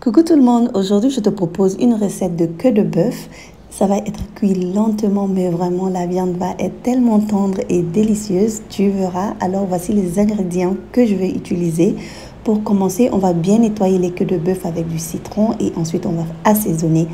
Coucou tout le monde, aujourd'hui je te propose une recette de queue de bœuf. Ça va être cuit lentement mais vraiment la viande va être tellement tendre et délicieuse, tu verras. Alors voici les ingrédients que je vais utiliser. Pour commencer, on va bien nettoyer les queues de bœuf avec du citron et ensuite on va assaisonner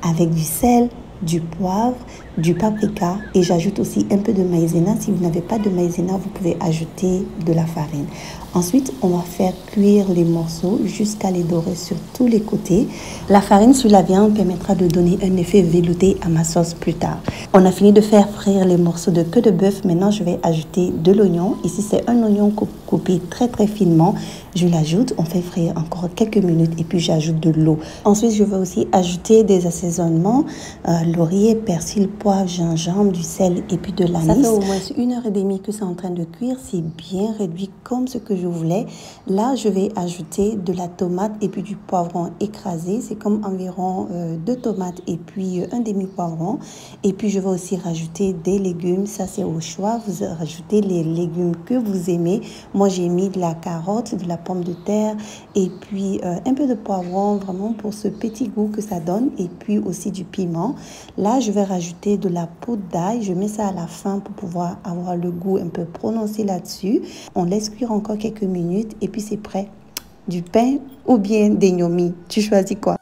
avec du sel, du poivre, du paprika et j'ajoute aussi un peu de maïzena. Si vous n'avez pas de maïzena, vous pouvez ajouter de la farine. Ensuite, on va faire cuire les morceaux jusqu'à les dorer sur tous les côtés. La farine sur la viande permettra de donner un effet velouté à ma sauce plus tard. On a fini de faire frire les morceaux de queue de bœuf. Maintenant, je vais ajouter de l'oignon. Ici, c'est un oignon coupé très très finement. Je l'ajoute, on fait frire encore quelques minutes et puis j'ajoute de l'eau. Ensuite, je vais aussi ajouter des assaisonnements, laurier, persil, poivre, gingembre, du sel et puis de l'anis. Ça fait au moins 1h30 que c'est en train de cuire. C'est bien réduit comme ce que je voulais. Là, je vais ajouter de la tomate et puis du poivron écrasé. C'est comme environ 2 tomates et puis un demi-poivron. Et puis, je vais aussi rajouter des légumes. Ça, c'est au choix. Vous rajoutez les légumes que vous aimez. Moi, j'ai mis de la carotte, de la pomme de terre et puis un peu de poivron vraiment pour ce petit goût que ça donne. Et puis aussi du piment. Là, je vais rajouter de la poudre d'ail. Je mets ça à la fin pour pouvoir avoir le goût un peu prononcé là-dessus. On laisse cuire encore quelques minutes et puis c'est prêt. Du pain ou bien des gnomis, tu choisis quoi?